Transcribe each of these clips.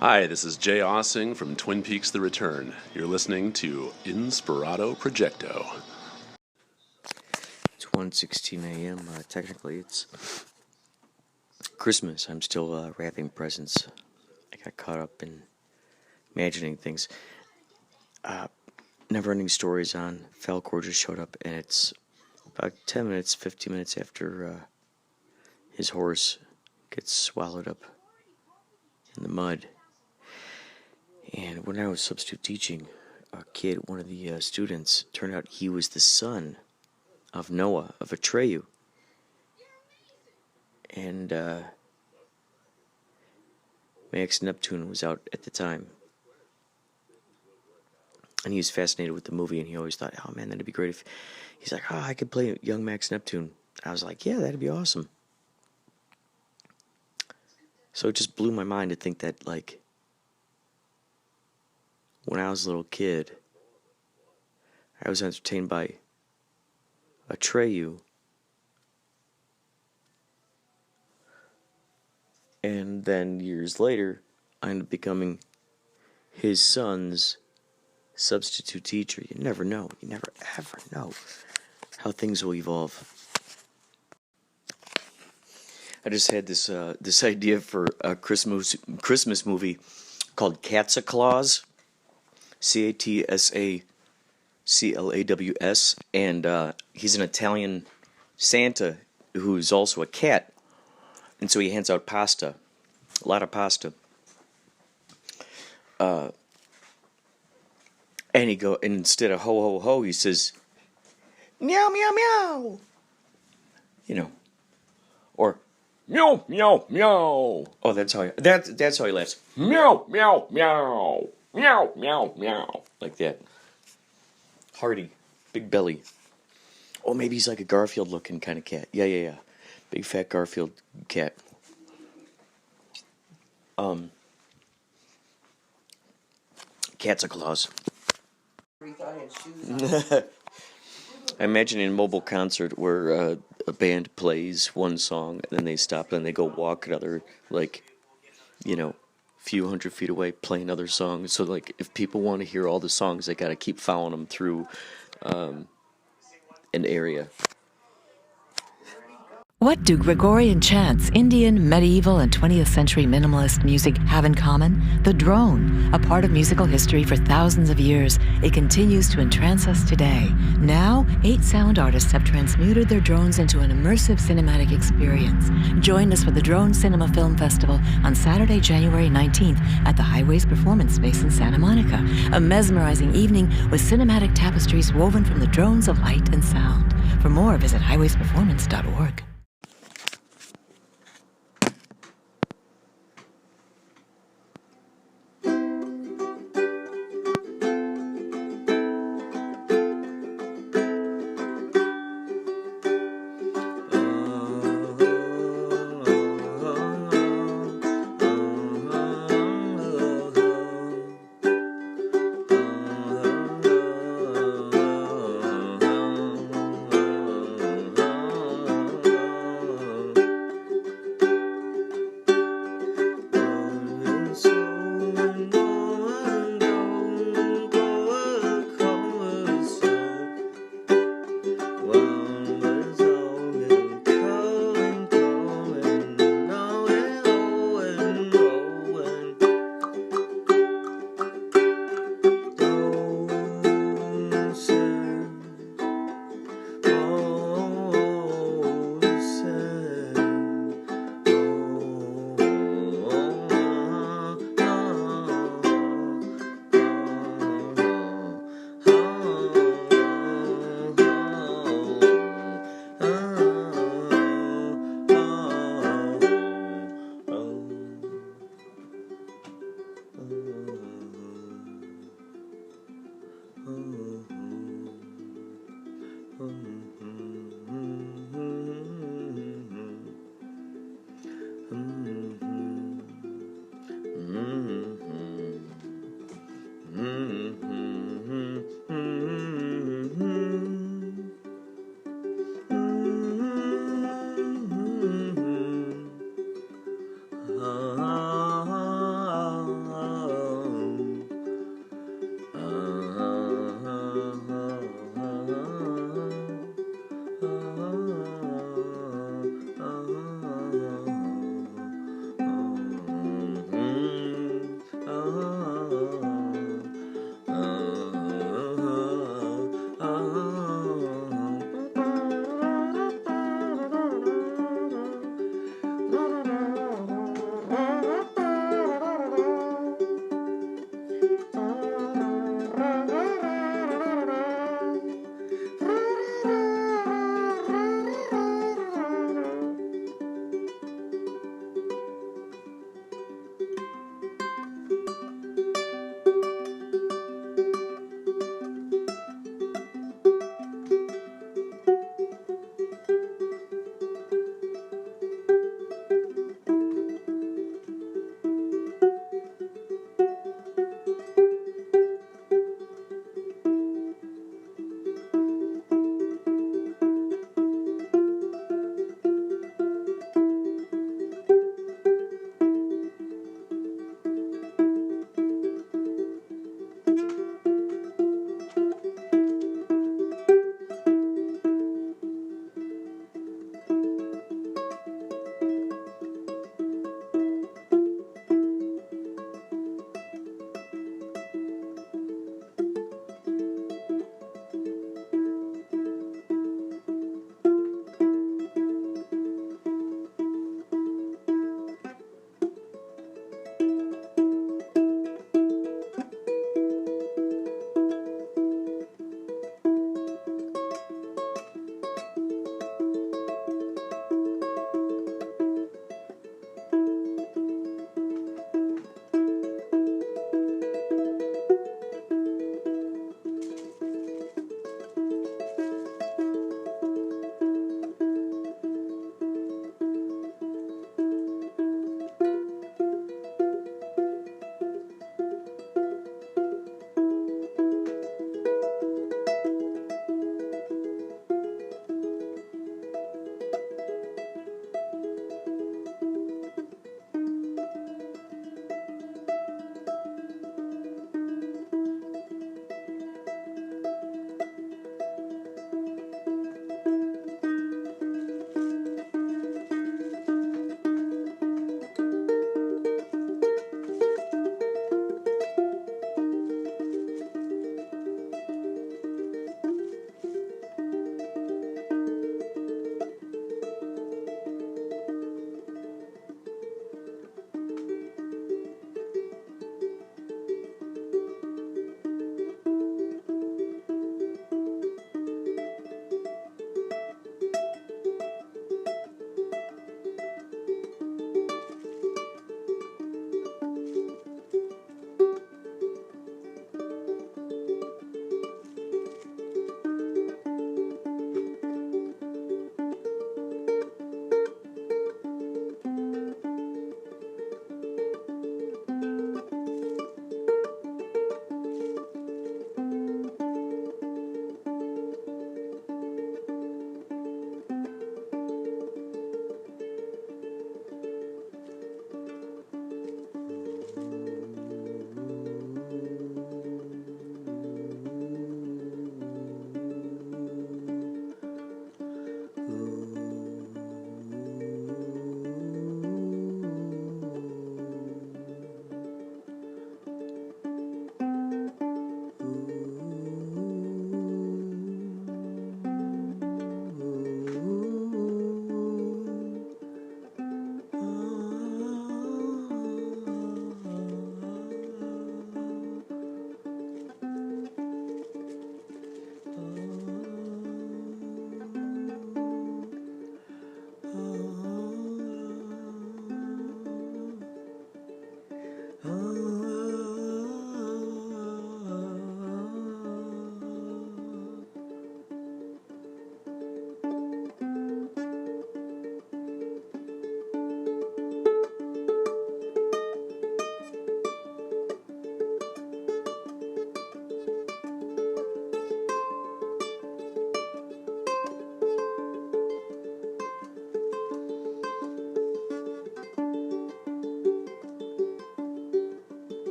Hi, this is Jay Ossing from Twin Peaks The Return. You're listening to Inspirado Projecto. It's 1:16 a.m. Technically, it's Christmas. I'm still wrapping presents. I got caught up in imagining things. Never-ending Stories on. Falcor just showed up, and it's about 10 minutes, 15 minutes after his horse gets swallowed up in the mud. And when I was substitute teaching, a kid, one of the students, turned out he was the son of Noah, of Atreyu. And Max Neptune was out at the time. And he was fascinated with the movie, and he always thought, oh man, that'd be great if... He's like, I could play young Max Neptune. I was like, yeah, that'd be awesome. So it just blew my mind to think that, like, when I was a little kid, I was entertained by Atreyu. And then years later, I ended up becoming his son's substitute teacher. You never know. You never ever know how things will evolve. I just had this idea for a Christmas movie called Catsa Claus, Catsaclaws, and he's an Italian Santa who's also a cat, and so he hands out pasta, a lot of pasta. And instead of ho ho ho, he says meow meow meow, or meow meow meow. Oh, that's how he laughs. Meow meow meow meow meow meow, like that. Hearty, big belly. Oh, maybe he's like a Garfield looking kind of cat. Yeah. Big fat Garfield cat. Catsaclaws. I imagine in a mobile concert where a band plays one song and then they stop and they go walk another, few hundred feet away, play another song. So, like, if people want to hear all the songs, they got to keep following them through an area. What do Gregorian chants, Indian, medieval, and 20th century minimalist music have in common? The drone, a part of musical history for thousands of years. It continues to entrance us today. Now, 8 sound artists have transmuted their drones into an immersive cinematic experience. Join us for the Drone Cinema Film Festival on Saturday, January 19th at the Highways Performance Space in Santa Monica. A mesmerizing evening with cinematic tapestries woven from the drones of light and sound. For more, visit highwaysperformance.org.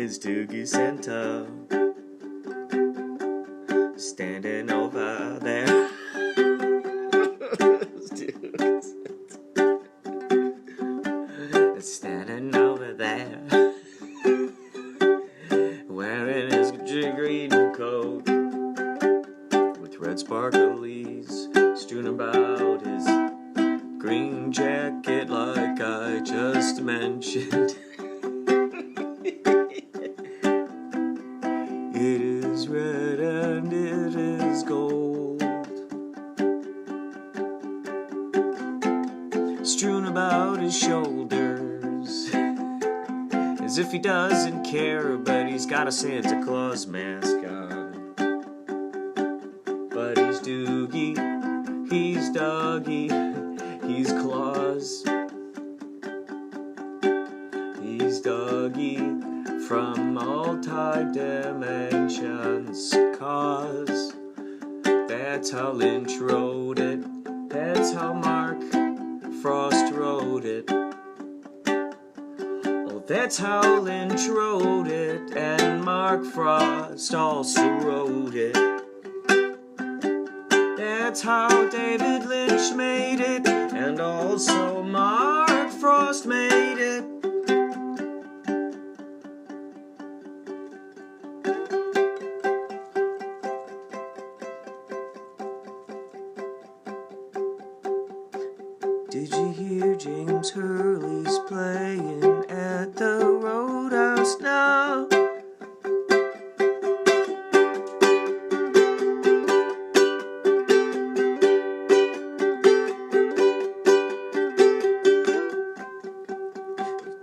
is Doogie Santa standing over there. Standing over there, wearing his green coat with red sparklies strewn about his green jacket, like I just mentioned. It is red and it is gold, strewn about his shoulders, as if he doesn't care, but he's got a Santa Claus mask on. But he's Doogie, he's Dougie, he's Claus. He's Dougie from multi-dimensions, 'cause that's how Lynch wrote it, that's how Mark Frost wrote it. Oh, that's how Lynch wrote it, and Mark Frost also wrote it. That's how David Lynch made it, and also Mark Frost made it. Did you hear James Hurley's playing at the Roadhouse now?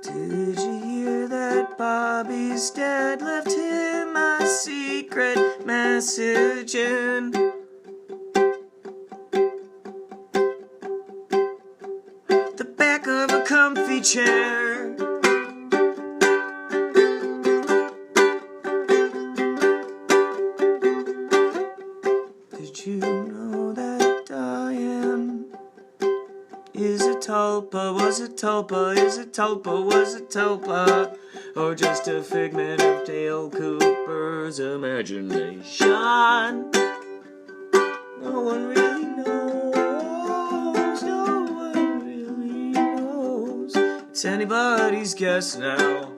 Did you hear that Bobby's dad left him a secret message in the back of a comfy chair? Did you know that Diane is a tulpa, was a tulpa, is a tulpa, was a tulpa, or just a figment of Dale Cooper's imagination? No one really knows, no one really knows. It's anybody's guess now.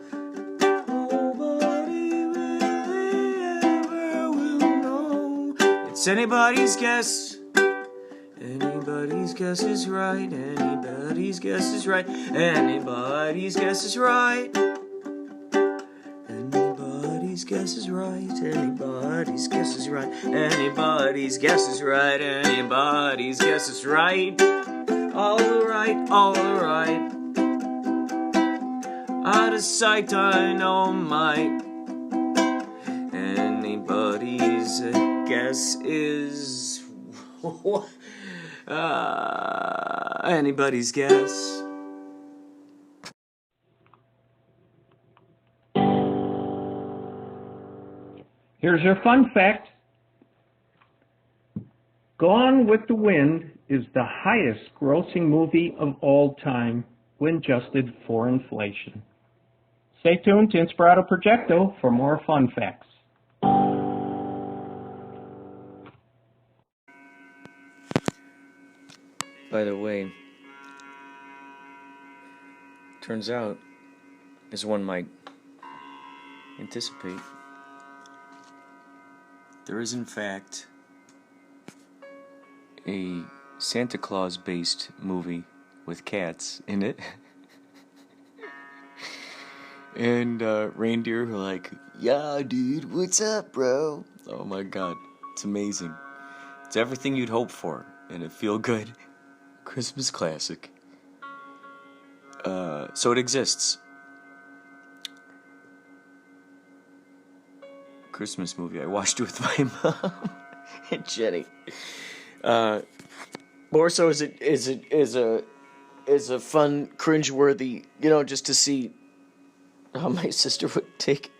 Nobody really ever will know. It's anybody's guess. Anybody's guess is right. Anybody's guess is right. Anybody's guess is right. Anybody's guess is right. Anybody's guess is right. Anybody's guess is right. Anybody's guess is right. All right, all right. Out of sight, I know might. Anybody's guess is anybody's guess. Here's your fun fact. Gone with the Wind is the highest grossing movie of all time when adjusted for inflation. Stay tuned to Inspirado Projecto for more fun facts. By the way, turns out, as one might anticipate, there is in fact a Santa Claus-based movie with cats in it. And reindeer are like, yeah, dude, what's up, bro? Oh my god, it's amazing. It's everything you'd hope for in a feel-good Christmas classic. So it exists. Christmas movie. I watched it with my mom and Jenny. More so is a fun, cringeworthy, just to see how my sister would take it.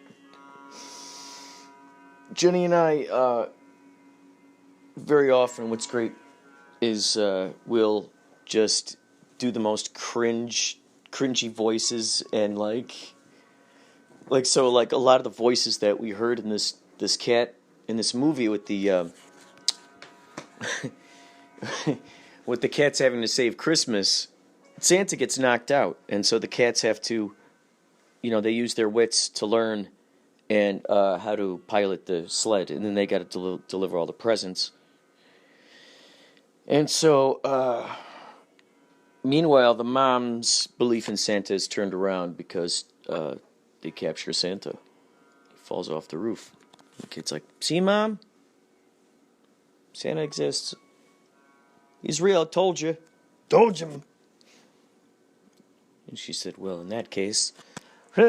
Jenny and I, very often, what's great is we'll just do the most cringy voices and like a lot of the voices that we heard in this cat in this movie with the with the cats having to save Christmas, Santa gets knocked out, and so the cats have to, they use their wits to learn and how to pilot the sled, and then they got to deliver all the presents. And so, meanwhile, the mom's belief in Santa is turned around because they capture Santa. He falls off the roof. The kid's like, "See, Mom? Santa exists. He's real, told you. Told you." And she said, "Well, in that case..." Ho,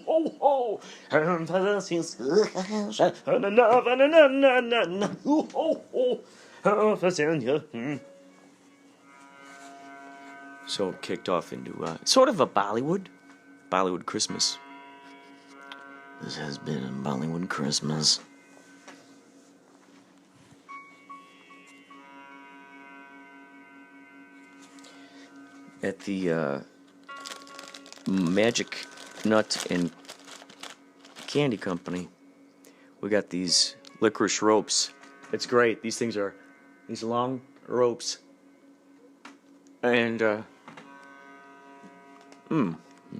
ho, ho. So it kicked off into sort of a Bollywood Christmas. This has been a Bollywood Christmas. At the Magic Nut and Candy Company, we got these licorice ropes. It's great. These things are these long ropes. And,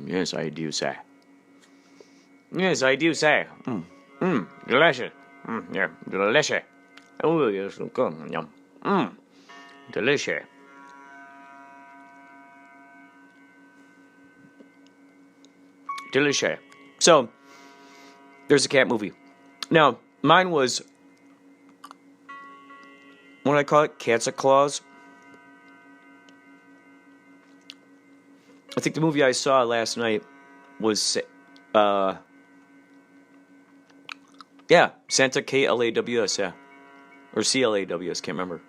yes, I do say. Yes, I do say. Delicious. Yeah, delicious. Oh, yes, good. Yum. Delicious. Delicious. So, there's a cat movie. Now, mine was, what do I call it? Cats of Claws. I think the movie I saw last night was, Santa Klaws, yeah. Or Claws, can't remember.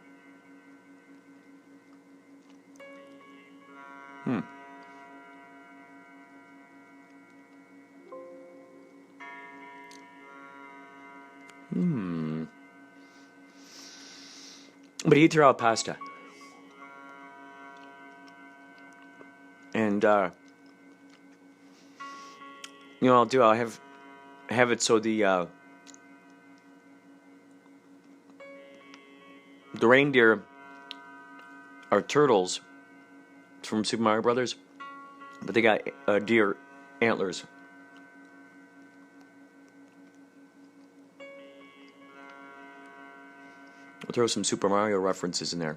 But he threw out pasta. And, I'll have it so the reindeer are turtles from Super Mario Brothers, but they got deer antlers. We'll throw some Super Mario references in there.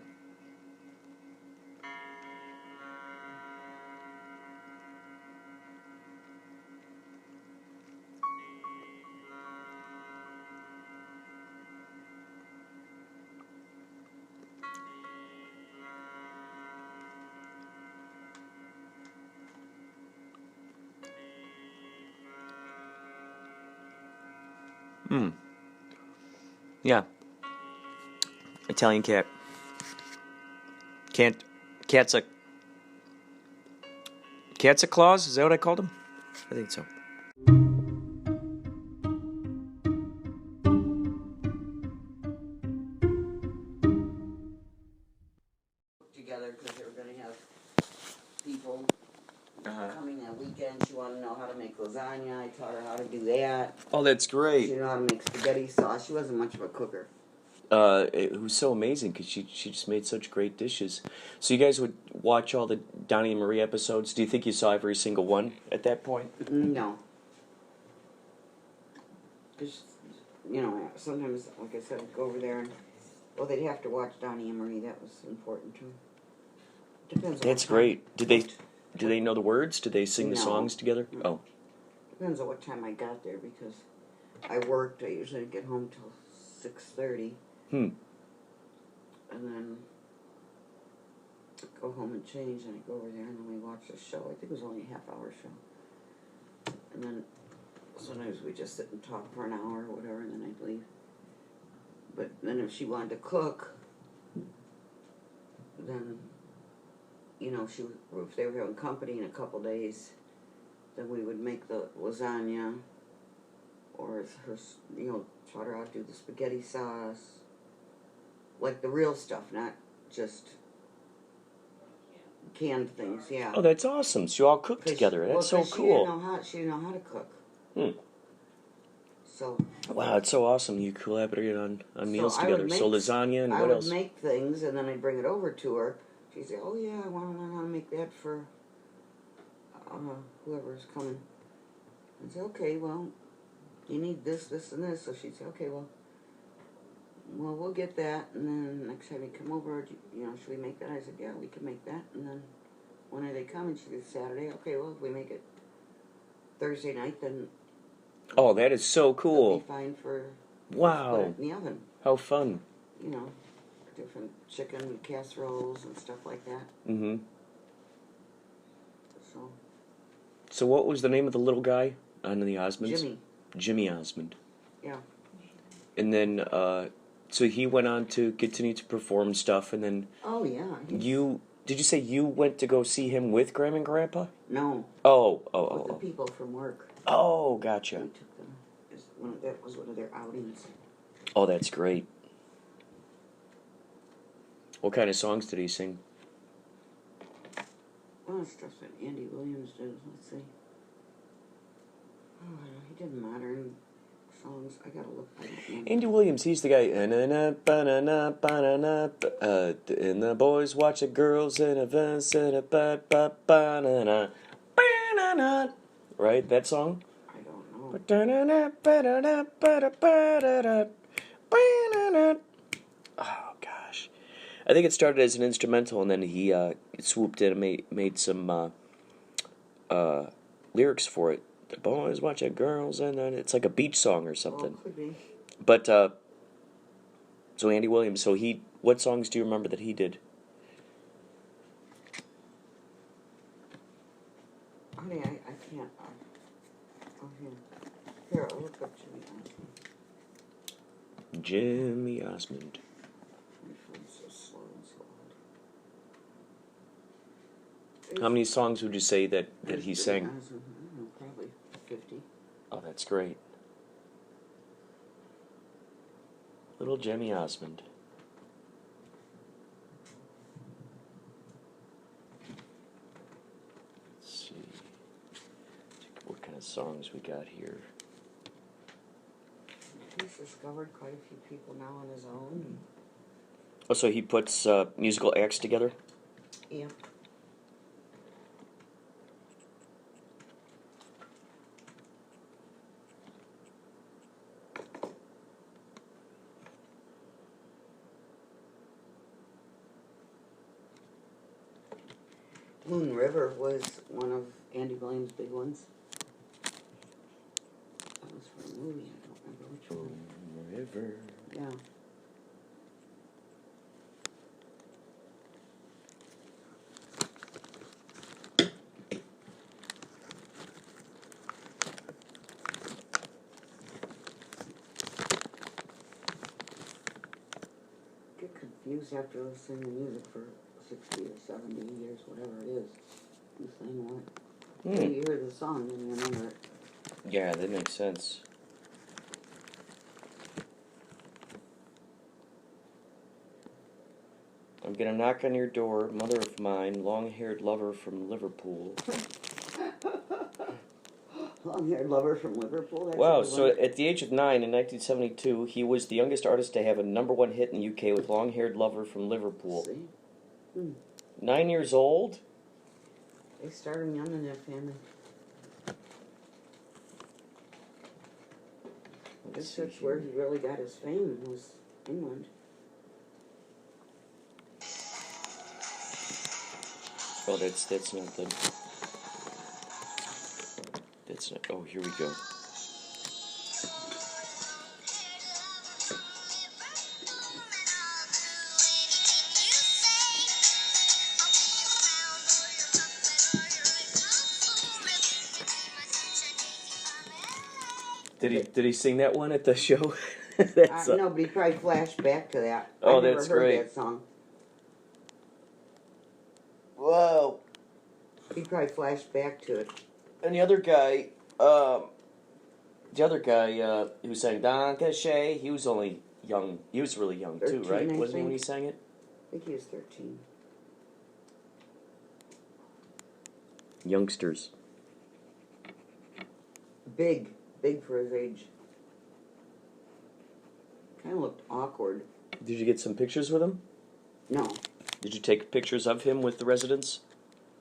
Yeah. Italian cat. Cats of Claws? Is that what I called them? I think so. Together because they were going to have people coming that weekend. She wanted to know how to make lasagna. I taught her how to do that. Oh, that's great. She knew how to make spaghetti sauce. She wasn't much of a cooker. It was so amazing because she just made such great dishes. So you guys would watch all the Donnie and Marie episodes. Do you think you saw every single one at that point? No. Because, sometimes, like I said, I'd go over there and, they'd have to watch Donnie and Marie. That was important too. Depends on That's great. Do they know the words? Did they sing the songs together? No. Oh. Depends on what time I got there because I worked. I usually get home till 6:30. And then go home and change, and I go over there and then we watch the show. I think it was only a half-hour show. And then sometimes we just sit and talk for an hour or whatever, and then I'd leave. But then if she wanted to cook, then, if they were having company in a couple days, then we would make the lasagna, or taught her how to do the spaghetti sauce. like the real stuff, not just canned things. Yeah. Oh, that's awesome. So you all cook together. That's so cool. She didn't know how to cook. So. Wow, it's so awesome. You collaborate on meals together. So lasagna and what else? I would make things and then I'd bring it over to her. She'd say, "Oh yeah, I want to learn how to make that for whoever's coming." I'd say, "Okay, well, you need this, this, and this." So she'd say, "Okay, well, we'll get that." And then next time you come over, should we make that? I said, "Yeah, we can make that." And then when are they coming? She said, "Saturday." Okay, well, if we make it Thursday night, then. Oh, that is so cool. It'll be fine for. Wow. Put it in the oven. How fun. Different chicken casseroles and stuff like that. Mm-hmm. So what was the name of the little guy on the Osmonds? Jimmy. Jimmy Osmond. Yeah. And then, so he went on to continue to perform stuff, and then... Oh, yeah. Did you say you went to go see him with Grandma and Grandpa? No. Oh. With the people from work. Oh, gotcha. We took them. That was one of their outings. Oh, that's great. What kind of songs did he sing? Well, stuff that Andy Williams did. Let's see. Oh, he did modern songs. I gotta look. Andy Williams, he's the guy. And the boys watch the girls in a vest. Right, that song? I don't know. Oh gosh, I think it started as an instrumental, and then he swooped in and made some lyrics for it. The boys watch the girls, and then it's like a beach song or something. Oh, could be. But so Andy Williams. So what songs do you remember that he did? Honey, I can't. Here, I'll look up Jimmy Osmond. Jimmy Osmond. My phone's so slow and so loud. How many songs would you say that he sang? I don't know, probably 50. Oh, that's great. Little Jimmy Osmond. Let's see. What kind of songs we got here? He's discovered quite a few people now on his own. Oh, so he puts musical acts together? Yeah. Moon River was one of Andy Williams' big ones. That was for a movie. I don't remember which one. Moon River. Yeah. Get confused after listening to music for 60 or 70 years, whatever it is. Who's saying what? When you hear the song, then you remember it. Yeah, that makes sense. I'm gonna knock on your door, mother of mine, long-haired lover from Liverpool. Long-haired lover from Liverpool? That's Wow, so at the age of 9 in 1972, he was the youngest artist to have a #1 hit in the UK with Long-Haired Lover from Liverpool. See? 9 years old? They started young in that family. I guess that's where he really got his fame, was England. Oh, that's not the... That's not... Oh, here we go. Did he sing that one at the show? No, but he probably flashed back to that. Oh, I never that's heard great. that song. Whoa. He probably flashed back to it. And the other guy who sang Danke Shay, he was only young. He was really young, too, 13, right? I Wasn't he when he think. sang it? I think he was 13. Youngsters. Big for his age. Kind of looked awkward. Did you get some pictures with him? No. Did you take pictures of him with the residents?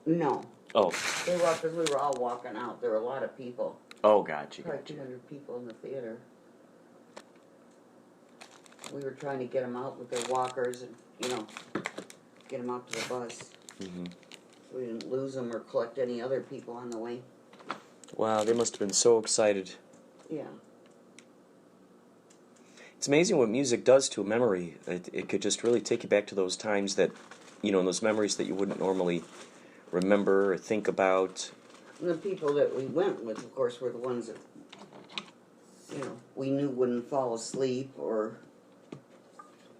No. Oh. They were because we were all walking out. There were a lot of people. Oh, gotcha. Probably 200 people in the theater. We were trying to get them out with their walkers and, get them out to the bus. Mm-hmm. So we didn't lose them or collect any other people on the way. Wow, they must have been so excited. Yeah. It's amazing what music does to a memory. It could just really take you back to those times that, those memories that you wouldn't normally remember or think about. And the people that we went with, of course, were the ones that, we knew wouldn't fall asleep or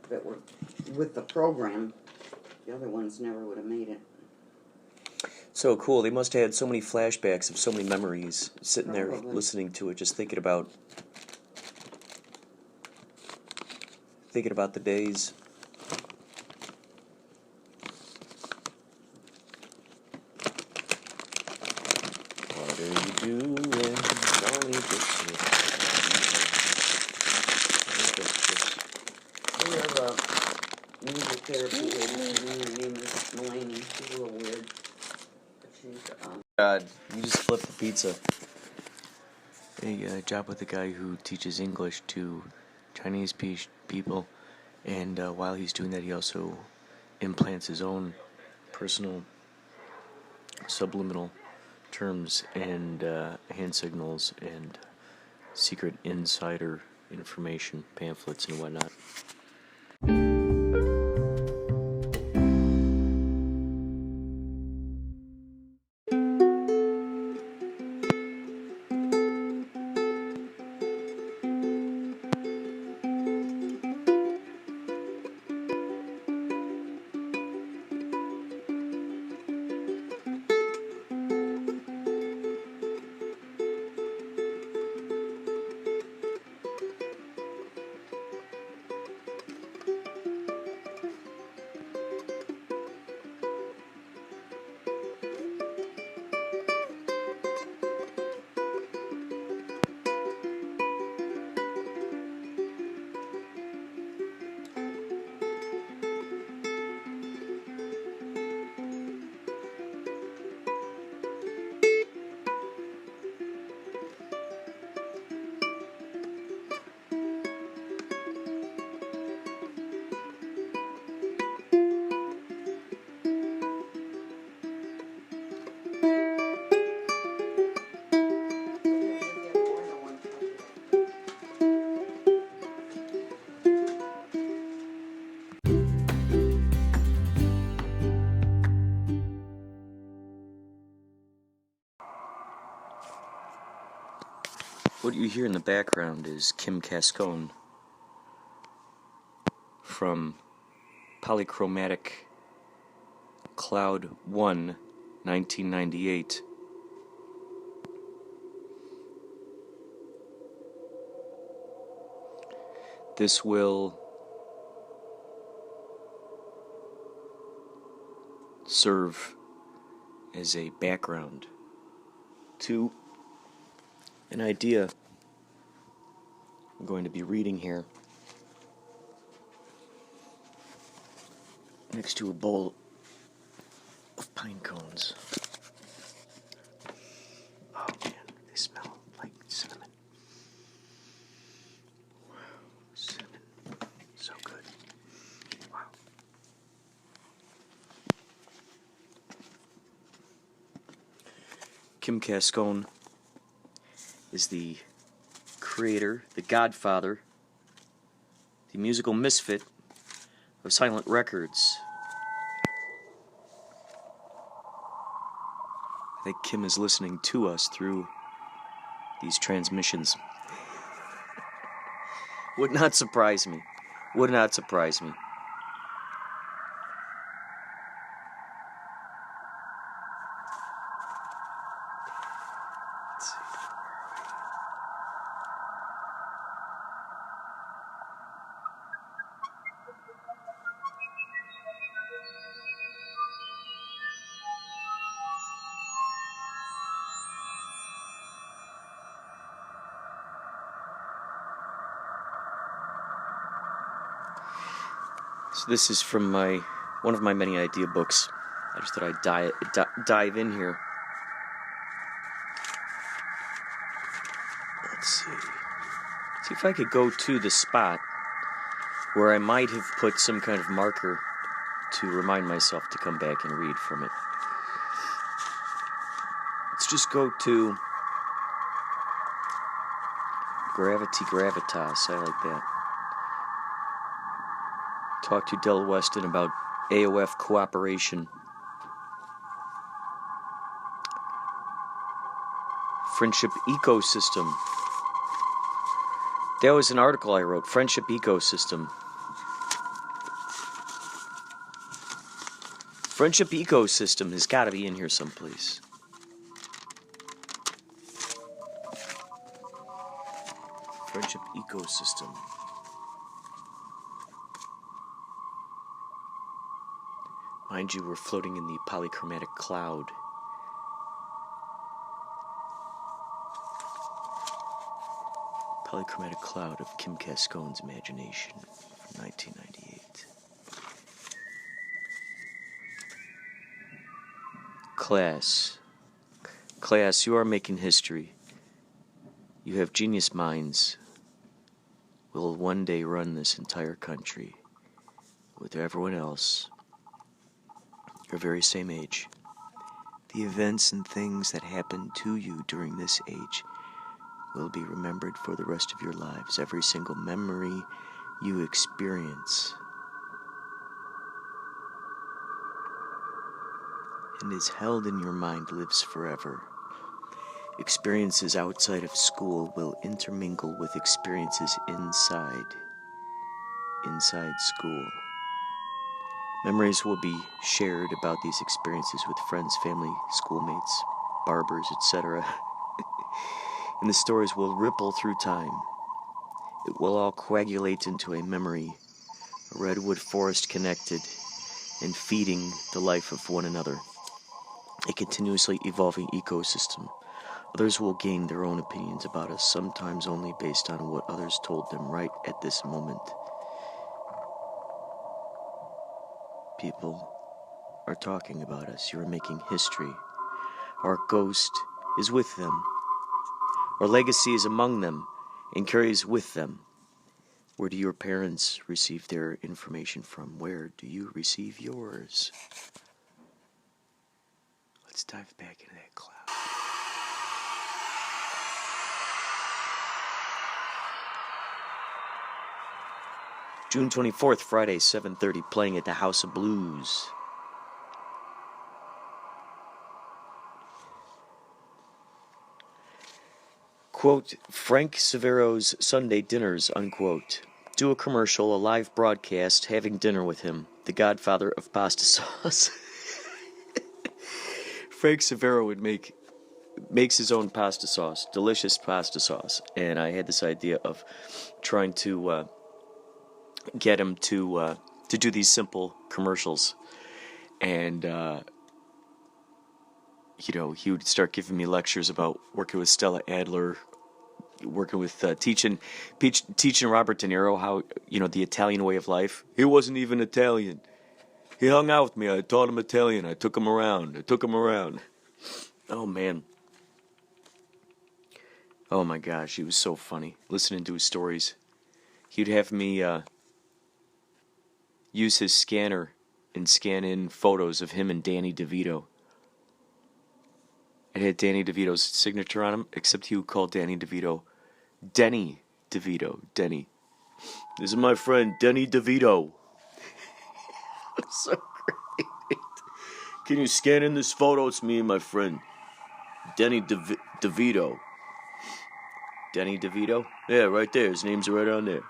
that were with the program. The other ones never would have made it. So cool. They must have had so many flashbacks of so many memories, sitting there Probably. listening to it, just thinking about the days. What are you doing? Don't eat this shit. We have a music therapy lady. Her name is Mulaney. She's a little weird. But she's, God, you just flipped the pizza. A job with a guy who teaches English to Chinese people, and while he's doing that, he also implants his own personal subliminal terms and hand signals and secret insider information, pamphlets and whatnot. What you hear in the background is Kim Cascone from Polychromatic Cloud 1, 1998. This will serve as a background to an idea I'm going to be reading here next to a bowl of pine cones. Oh man, they smell like cinnamon. Wow, cinnamon. So good. Wow. Kim Cascone is the creator, the godfather, the musical misfit of silent records. I think Kim is listening to us through these transmissions. Would not surprise me. Would not surprise me. Let's see. So this is from one of my many idea books. I just thought I'd dive in here. Let's see. See if I could go to the spot where I might have put some kind of marker to remind myself to come back and read from it. Let's just go to Gravity Gravitas. I like that. Talk to Del Weston about AOF cooperation. Friendship ecosystem. That was an article I wrote. Friendship ecosystem. Friendship ecosystem has got to be in here someplace. Friendship ecosystem. Mind you, we're floating in the polychromatic cloud. Polychromatic cloud of Kim Cascone's imagination from 1998. Class, you are making history. You have genius minds. Will one day run this entire country with everyone else your very same age. The events and things that happened to you during this age will be remembered for the rest of your lives. Every single memory you experience and is held in your mind lives forever. Experiences outside of school will intermingle with experiences inside school. Memories will be shared about these experiences with friends, family, schoolmates, barbers, etc. And the stories will ripple through time. It will all coagulate into a memory, a redwood forest connected and feeding the life of one another. A continuously evolving ecosystem. Others will gain their own opinions about us, sometimes only based on what others told them right at this moment. People are talking about us. You are making history. Our ghost is with them. Our legacy is among them and carries with them. Where do your parents receive their information from? Where do you receive yours? Let's dive back into that cloud. June 24th, Friday, 7:30, playing at the House of Blues. Quote, Frank Severo's Sunday dinners, unquote. Do a commercial, a live broadcast, having dinner with him, the godfather of pasta sauce. Frank Severo makes his own pasta sauce, delicious pasta sauce, and I had this idea of trying to get him to do these simple commercials, and he would start giving me lectures about working with Stella Adler, working with teaching Robert De Niro how the Italian way of life. He wasn't even Italian. He hung out with me. I taught him Italian. I took him around. Oh man. Oh my gosh, he was so funny. Listening to his stories. He'd have me use his scanner and scan in photos of him and Danny DeVito. It had Danny DeVito's signature on him, except he would call Danny DeVito Denny DeVito. Denny. This is my friend Denny DeVito. So great. Can you scan in this photo? It's me and my friend Denny DeVito. Denny DeVito? Yeah, right there. His name's right on there.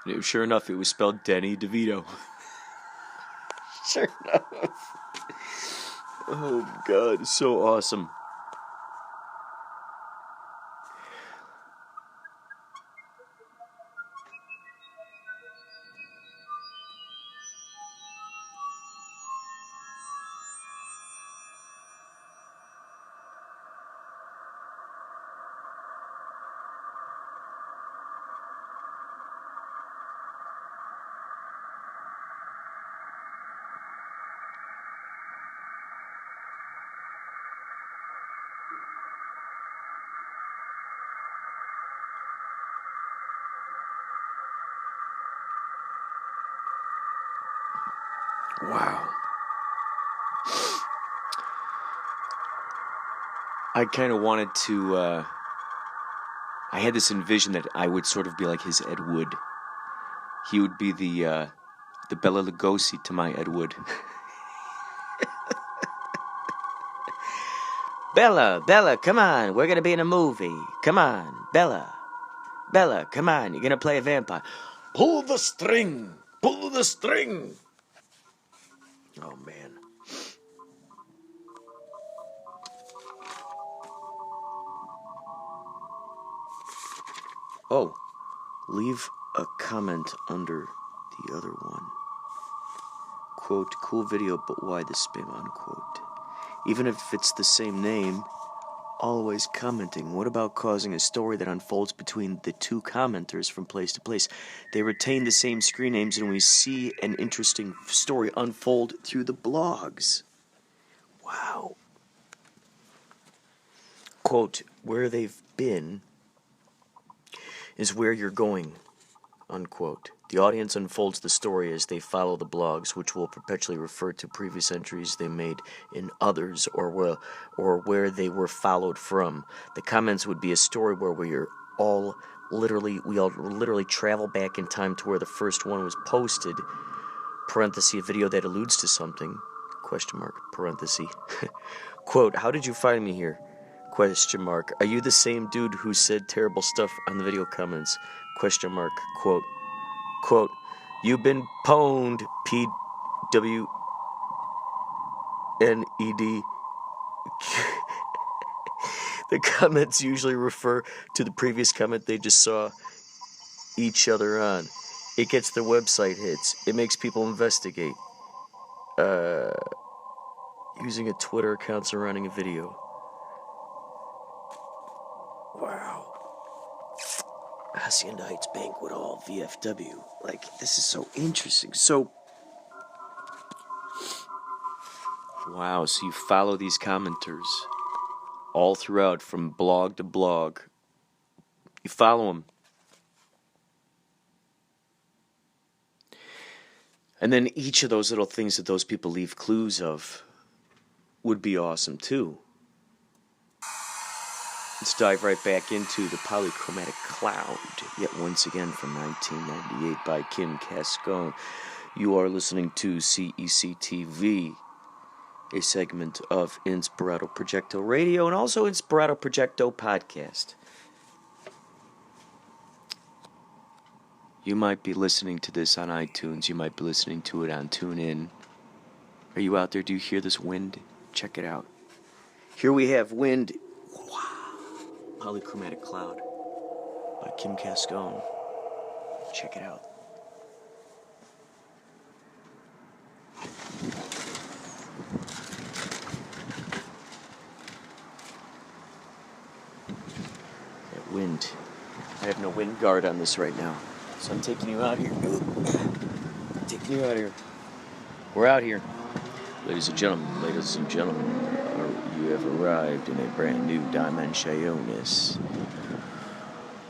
And sure enough, it was spelled Denny DeVito. Sure enough. Oh, God. It's so awesome. Wow. I kind of wanted to, I had this envision that I would sort of be like his Ed Wood. He would be the Bela Lugosi to my Ed Wood. Bella, come on, we're gonna be in a movie. Come on, Bella, come on, you're gonna play a vampire. Pull the string. Oh, man. Oh, leave a comment under the other one. Quote, cool video, but why the spam, unquote. Even if it's the same name, always commenting. What about causing a story that unfolds between the two commenters from place to place? They retain the same screen names and we see an interesting story unfold through the blogs. Wow. Quote, where they've been is where you're going, unquote. The audience unfolds the story as they follow the blogs, which will perpetually refer to previous entries they made in others or where they were followed from. The comments would be a story where we all literally travel back in time to where the first one was posted, parenthesis, a video that alludes to something, question mark, parenthesis. Quote, how did you find me here? Question mark. Are you the same dude who said terrible stuff on the video comments? Question mark. Quote. Quote. You've been pwned. PWNED. The comments usually refer to the previous comment they just saw each other on. It gets their website hits. It makes people investigate. Using a Twitter account surrounding a video. Wow. Hacienda Heights Banquet Hall, VFW. Like, this is so interesting. So, wow, so you follow these commenters all throughout from blog to blog. You follow them. And then each of those little things that those people leave clues of would be awesome, too. Let's dive right back into The Polychromatic Cloud, yet once again from 1998 by Kim Cascone. You are listening to CEC-TV, a segment of Inspirado Projecto Radio and also Inspirado Projecto Podcast. You might be listening to this on iTunes. You might be listening to it on TuneIn. Are you out there? Do you hear this wind? Check it out. Here we have wind. Polychromatic Cloud by Kim Cascone. Check it out. That wind. I have no wind guard on this right now, so I'm taking you out here. We're out here. Ladies and gentlemen, you have arrived in a brand new dimensiones.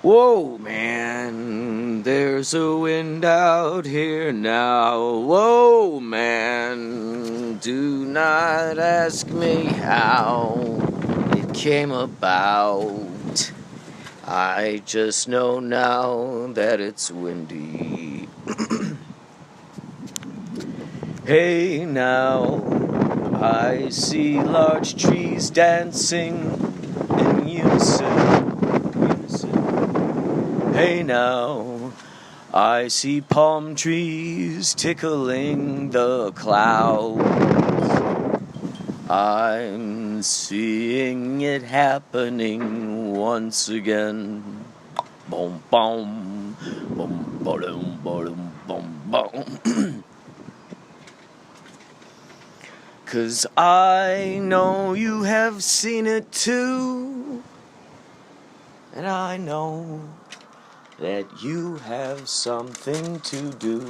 Whoa, man, there's a wind out here now. Whoa, man, do not ask me how it came about. I just know now that it's windy. Hey, now. I see large trees dancing in unison. Hey now, I see palm trees tickling the clouds. I'm seeing it happening once again. Boom, boom, boom, boom, boom, boom, boom. 'Cause I know you have seen it too, and I know that you have something to do.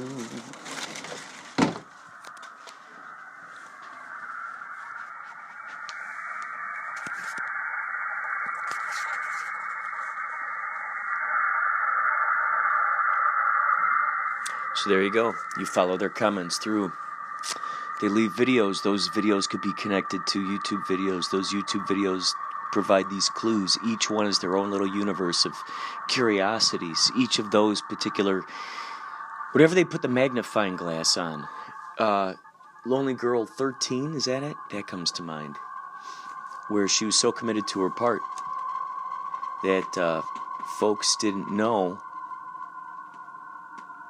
So there you go. You follow their comments through. They leave videos. Those videos could be connected to YouTube videos. Those YouTube videos provide these clues. Each one is their own little universe of curiosities. Each of those particular, whatever they put the magnifying glass on. Lonely Girl 13, is that it? That comes to mind. Where she was so committed to her part that folks didn't know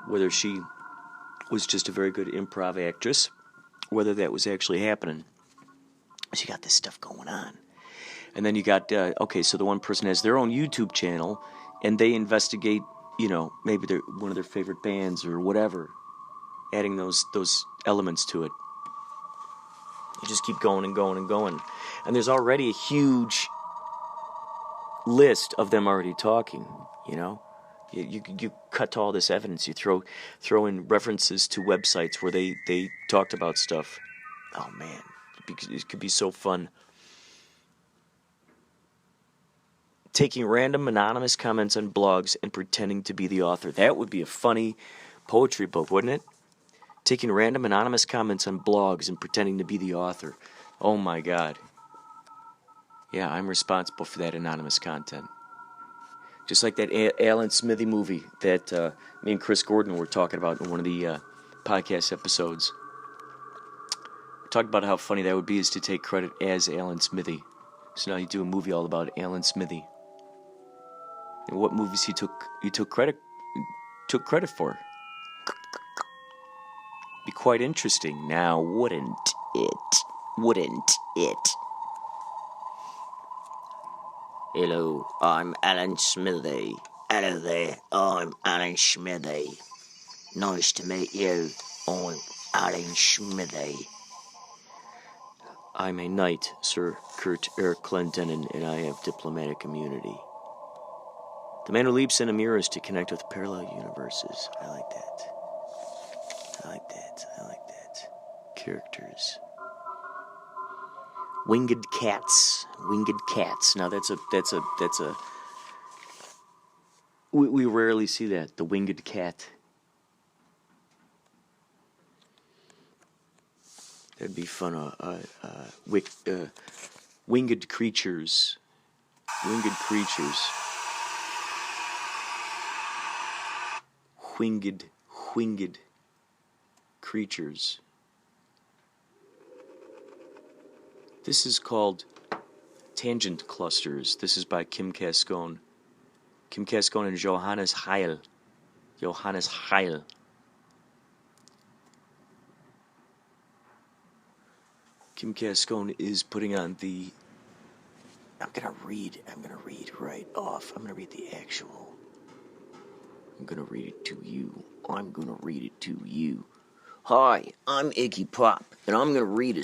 whether she was just a very good improv actress, whether that was actually happening. So you got this stuff going on. And then you got, so the one person has their own YouTube channel, and they investigate, maybe they're one of their favorite bands or whatever, adding those elements to it. You just keep going and going and going. And there's already a huge list of them already talking, You cut to all this evidence. You throw in references to websites where they talked about stuff. Oh, man. It could be so fun. Taking random anonymous comments on blogs and pretending to be the author. That would be a funny poetry book, wouldn't it? Taking random anonymous comments on blogs and pretending to be the author. Oh, my God. Yeah, I'm responsible for that anonymous content. Just like that Alan Smithy movie that me and Chris Gordon were talking about in one of the podcast episodes. We talked about how funny that would be is to take credit as Alan Smithy. So now you do a movie all about Alan Smithy. And what movies he took credit for. Be quite interesting. Now, wouldn't it? Wouldn't it? Hello, I'm Alan Smithy. Hello there, I'm Alan Smithy. Nice to meet you. I'm Alan Smithy. I'm a knight, Sir Kurt Eric Clendenin, and I have diplomatic immunity. The man who leaps into mirrors to connect with parallel universes. I like that. Characters. Winged cats. Now that's a. We rarely see that. The winged cat. That'd be fun. Winged creatures. Winged creatures. This is called Tangent Clusters. This is by Kim Cascone. Kim Cascone and Johannes Heil. Kim Cascone is putting on the... I'm gonna read right off. I'm gonna read the actual. I'm gonna read it to you. Hi, I'm Iggy Pop, and I'm gonna read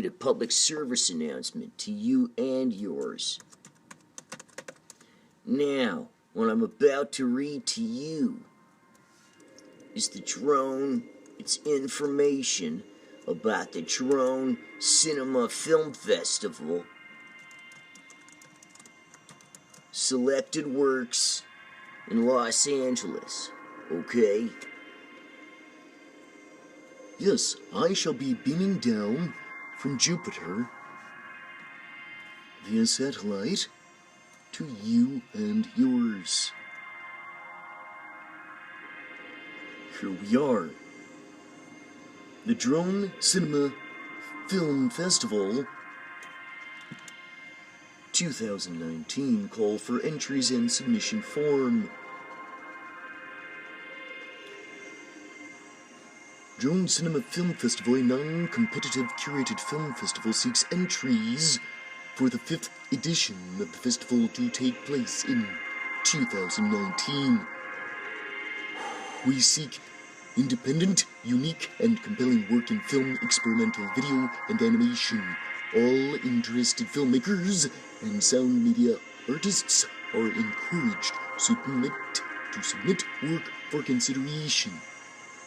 a public service announcement to you and yours. Now, what I'm about to read to you is the drone. It's information about the Drone Cinema Film Festival. Selected works in Los Angeles, okay? Yes, I shall be beaming down from Jupiter via satellite to you and yours. Here we are. The Drone Cinema Film Festival 2019 call for entries and submission form. Drone Cinema Film Festival, a non-competitive curated film festival, seeks entries for the 5th edition of the festival to take place in 2019. We seek independent, unique, and compelling work in film, experimental video, and animation. All interested filmmakers and sound media artists are encouraged to submit work for consideration.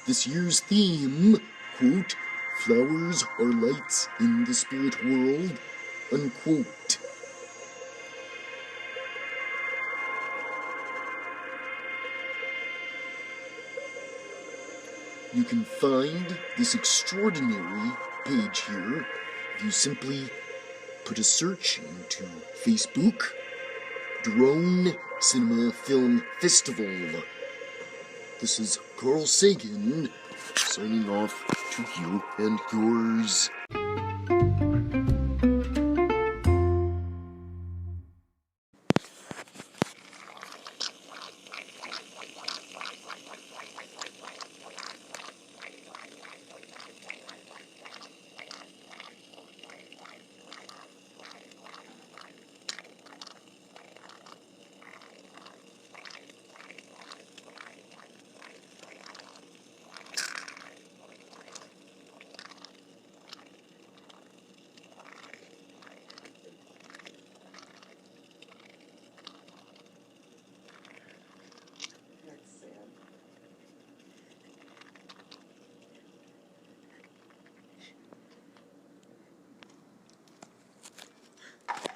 This year's theme, quote, flowers are lights in the spirit world, unquote. You can find this extraordinary page here if you simply put a search into Facebook Drone Cinema Film Festival. This is Carl Sagan signing off to you and yours.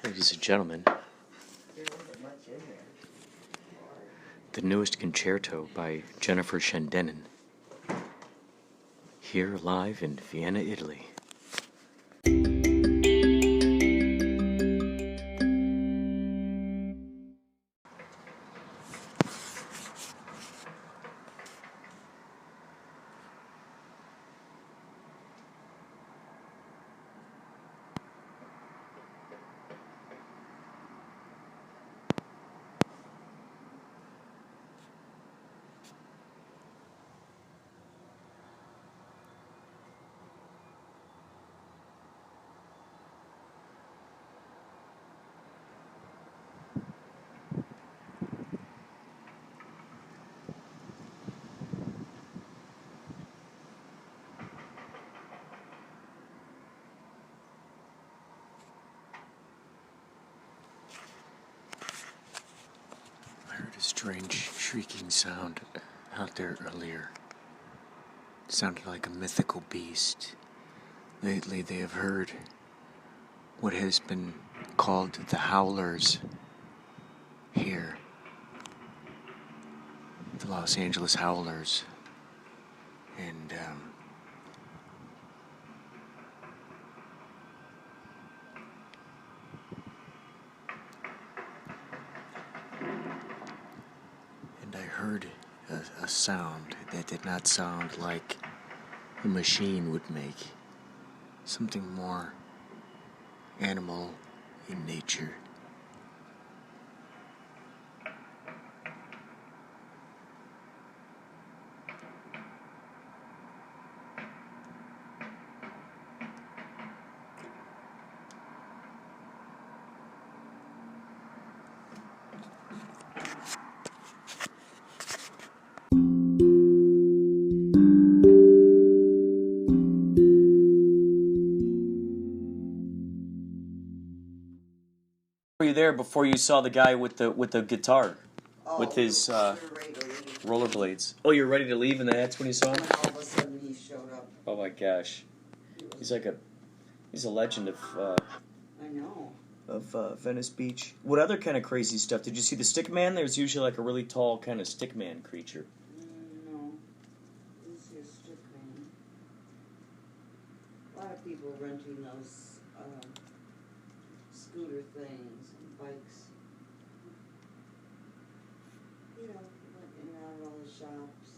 Ladies and gentlemen, the newest concerto by Jennifer Shendenin, here live in Vienna, Italy. I heard a strange shrieking sound out there earlier. It sounded like a mythical beast. Lately they have heard what has been called the Howlers here. The Los Angeles Howlers. And, I heard a sound that did not sound like a machine would make. Something more animal in nature. Were you there before you saw the guy with the guitar, with his we were ready to leave. rollerblades? Oh, you're ready to leave, and that's when you saw him. And all of a sudden he showed up. Oh my gosh, he's a legend I know. of Venice Beach. What other kind of crazy stuff? Did you see the stick man? There's usually like a really tall kind of stick man creature. No. This is stick man. A lot of people renting those scooter things and bikes. You know, went in and out of all the shops.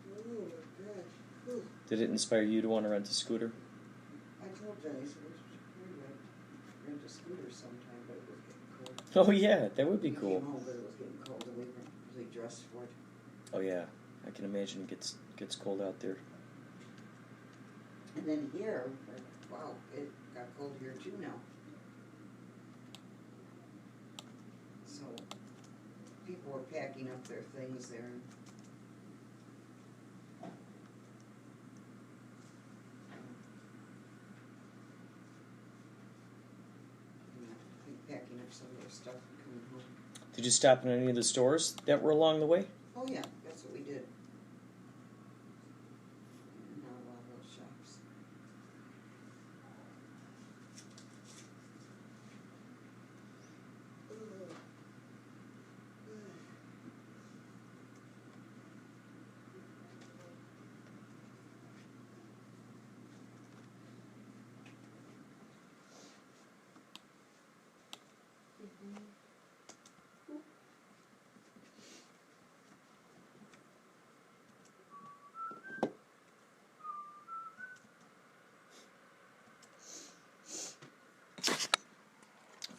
Oh my gosh. Ooh. Did it inspire you to want to rent a scooter? I told Jenny, so we rent a scooter sometime, but it was getting cold. Oh yeah, that would be We cool. came home, but it was getting cold and we weren't really dressed for it. Oh yeah, I can imagine it gets cold out there. And then here, wow, it got cold here too now. So people were packing up their things there. Packing up some of their stuff and coming home. Did you stop in any of the stores that were along the way? Oh yeah, that's what we did. Not a lot of those shops.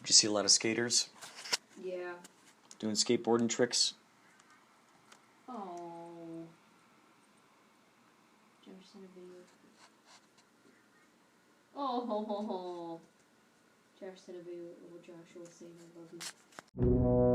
you see a lot of skaters Yeah. doing skateboarding tricks? Oh. Did you ever send a video? Oh, ho, ho, ho. Did you ever send a video of little Joshua saying I love you?